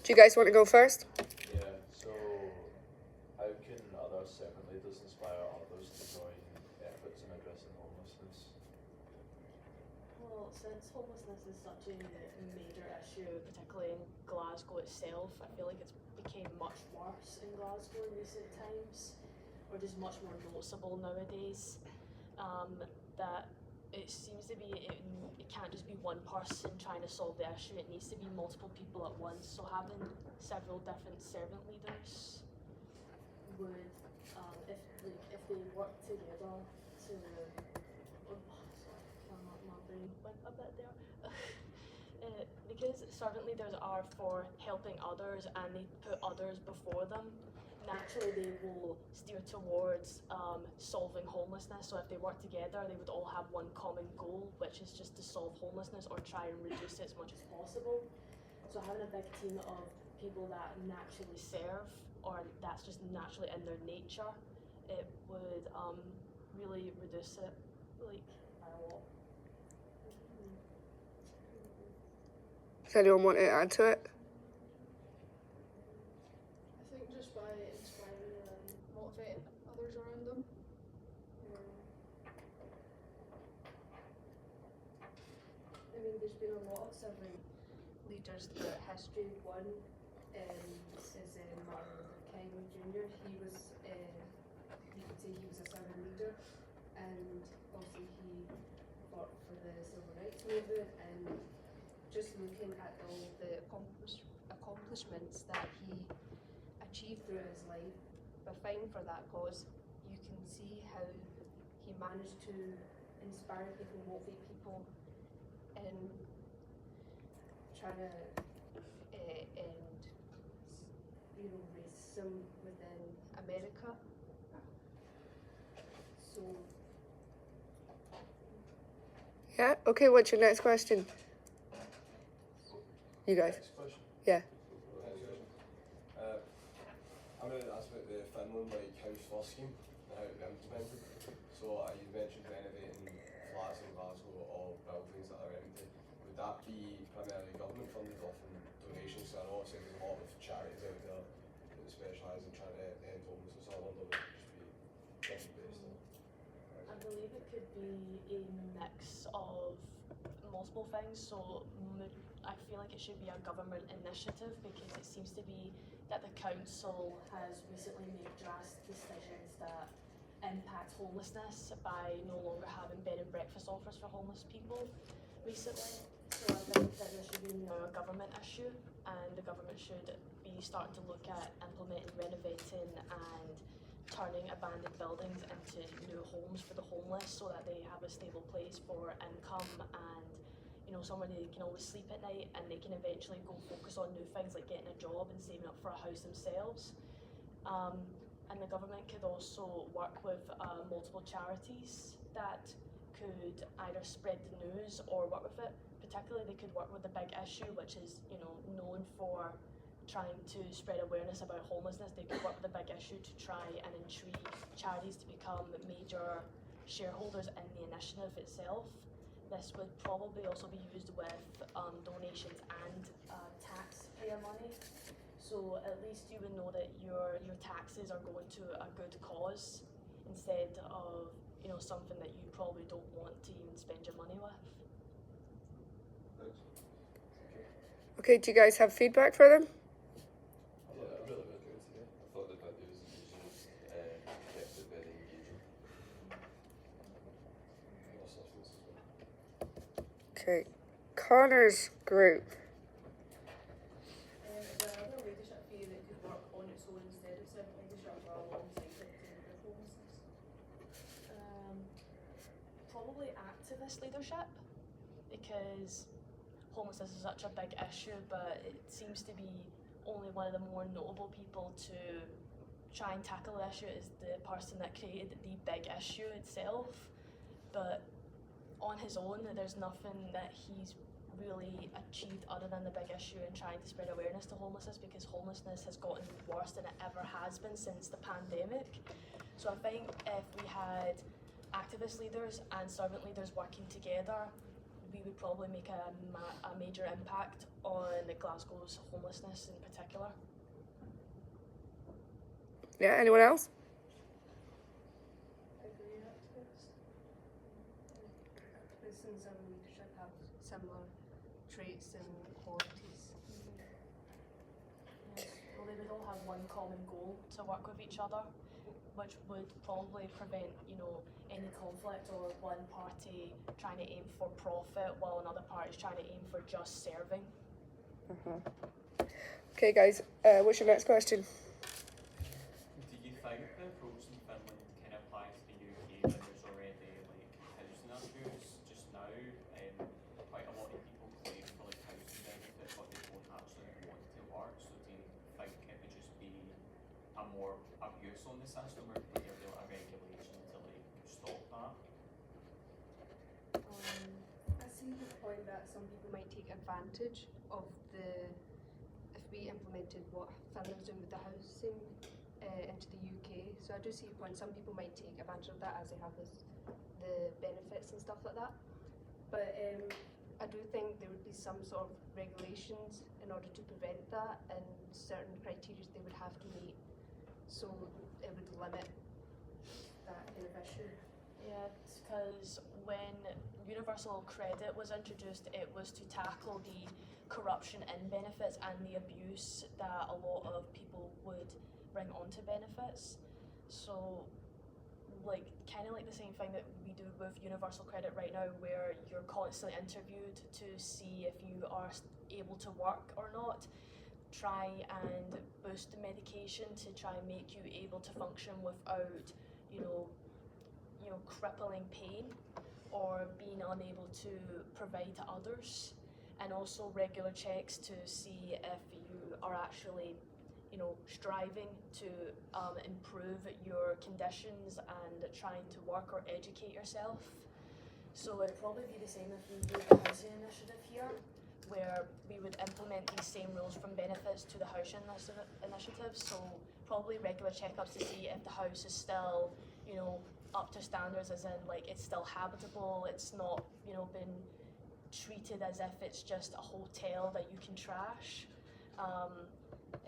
Do you guys want to go first? Yeah, so how can other servant leaders inspire others to join efforts in addressing homelessness? Well, since homelessness is such a major issue, particularly in Glasgow itself, I feel like it's became much worse in Glasgow in recent times, or just much more noticeable nowadays. That it seems to be it can't just be one person trying to solve the issue. It needs to be multiple people at once. So having several different servant leaders would, if they work together to, oh, sorry, my brain went a bit there. Because servant leaders are for helping others and they put others before them, naturally they will steer towards solving homelessness. So if they work together, they would all have one common goal, which is just to solve homelessness or try and reduce it as much as possible. So having a big team of people that naturally serve, or that's just naturally in their nature, it would really reduce it like by a lot. Does anyone want to add to it? I think just by inspiring and motivating others around them. I mean, there's been a lot of servant leaders throughout history. One is Martin Luther King Jr. He was, you could say he was a servant leader, and also he fought for the civil rights movement. And just looking at all the accomplishments that he achieved through his life by fighting for that cause, you can see how he managed to inspire people, motivate people, and trying to end, racism within America. So Yeah? Okay, what's your next question? You guys. Next question. Yeah. Next question. I'm going to ask about the Finland House First scheme and how it implemented. So you mentioned renovating flats in Glasgow or buildings that are empty. Would that be primarily government funded or from donations? So I know there's a lot of charities out there that specialise in trying to end homelessness. I wonder would it just be government based? I believe it could be a mix of multiple things. So I feel like it should be a government initiative, because it seems to be that the council has recently made drastic decisions that impact homelessness by no longer having bed and breakfast offers for homeless people recently. So I think that there should be now a government issue, and the government should be starting to look at implementing, renovating and turning abandoned buildings into new homes for the homeless, so that they have a stable place for income and somewhere they can always sleep at night, and they can eventually go focus on new things like getting a job and saving up for a house themselves. And the government could also work with multiple charities that could either spread the news or work with it. Particularly, they could work with the Big Issue, which is known for trying to spread awareness about homelessness. They could work with the Big Issue to try and intrigue charities to become major shareholders in the initiative itself. This would probably also be used with donations and taxpayer money. So at least you would know that your taxes are going to a good cause, instead of something that you probably don't want to even spend your money with. Thanks. Okay, do you guys have feedback for them? Yeah, I really liked it today. I thought the videos and visuals kept it very engaging. Lots of things as well. Okay. Connor's group. the other leadership theory that could work on its own instead of servant leadership or alongside it to improve homelessness? Probably activist leadership, because homelessness is such a big issue, but it seems to be only one of the more notable people to try and tackle the issue is the person that created the Big Issue itself. But on his own, there's nothing that he's really achieved other than the Big Issue and trying to spread awareness to homelessness, because homelessness has gotten worse than it ever has been since the pandemic. So I think if we had activist leaders and servant leaders working together, we would probably make a major impact on Glasgow's homelessness in particular. Yeah, anyone else? Agree activists. Activists and leadership have similar traits and qualities. Yes. Well, they would all have one common goal to work with each other, which would probably prevent, any conflict or one party trying to aim for profit while another party is trying to aim for just serving. Okay, guys, what's your next question? Do you think the approach in Finland can apply to the UK when there's already housing abuse just now? Quite a lot of people claim for housing benefit, but they don't actually want to work. So do you think it would just be a more abuse on the system, or would there be a regulation to stop that? I see the point that some people might take advantage of if we implemented what Finland's doing with the housing into the UK. So I do see a point. Some people might take advantage of that as they have the benefits and stuff like that. But I do think there would be some sort of regulations in order to prevent that, and certain criteria they would have to meet. So it would limit that kind of issue. Yeah, because when universal credit was introduced, it was to tackle the corruption in benefits and the abuse that a lot of people would bring onto benefits. So, kind of like the same thing that we do with universal credit right now, where you're constantly interviewed to see if you are able to work or not. Try and boost the medication to try and make you able to function without, crippling pain or being unable to provide to others, and also regular checks to see if you are actually, striving to improve your conditions and trying to work or educate yourself. So it'd probably be the same if we do the housing initiative here, where we would implement these same rules from benefits to the housing initiative. So probably regular checkups to see if the house is still, up to standards, as in it's still habitable, it's not, been treated as if it's just a hotel that you can trash,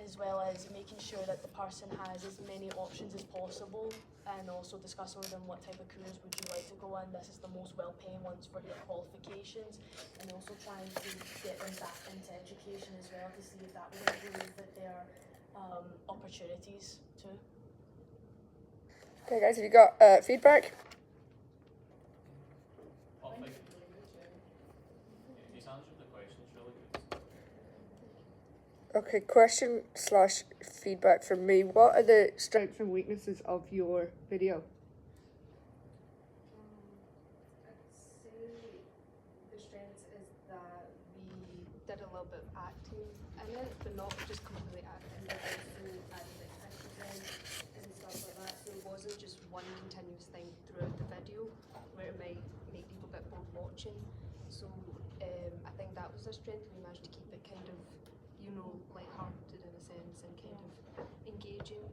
as well as making sure that the person has as many options as possible, and also discussing with them what type of careers would you like to go in. This is the most well-paying ones for your qualifications, and also trying to get them back into education as well to see if that would improve their opportunities too. Okay, guys, have you got feedback? I think he's answered the questions really good. Okay, question / feedback from me. What are the strengths and weaknesses of your video? I'd say the strength is that we did a little bit of acting in it, but not just completely acting, but also added pictures in and stuff like that. So it wasn't just one continuous thing throughout the video where it might make people a bit bored watching. So I think that was a strength. We managed to keep it kind of, light-hearted in a sense and kind of engaging.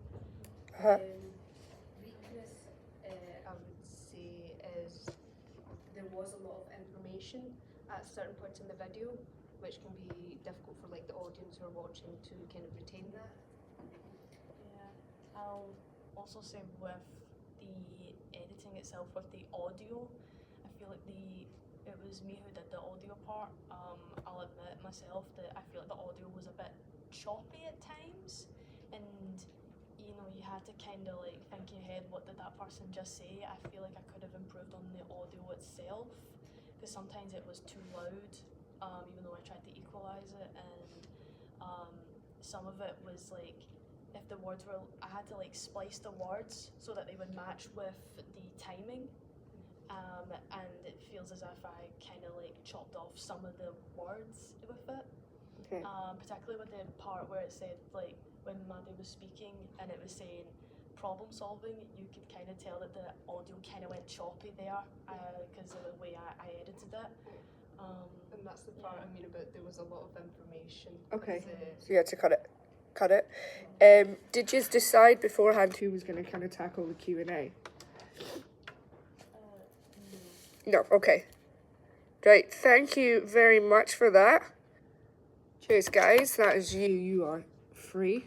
Weakness, I would say, is there was a lot of information at certain points in the video, which can be difficult for the audience who are watching to kind of retain that. Yeah, I'll also say with the editing itself, with the audio, I feel like it was me who did the audio part. I'll admit myself that I feel like the audio was a bit choppy at times, and you had to kind of think in your head, what did that person just say? I feel like I could have improved on the audio itself, because sometimes it was too loud, even though I tried to equalize it, and some of it was if the words were, I had to splice the words so that they would match with the timing. And it feels as if I kind of chopped off some of the words with it. Okay. Particularly with the part where it said when Maddie was speaking and it was saying problem solving, you could kind of tell that the audio kind of went choppy there because of the way I edited it. And that's the part I mean about there was a lot of information. Okay. So So you had to cut it. Did you decide beforehand who was going to kind of tackle the Q&A? No. Okay. Right, thank you very much for that. Cheers, guys. That is you. You are free.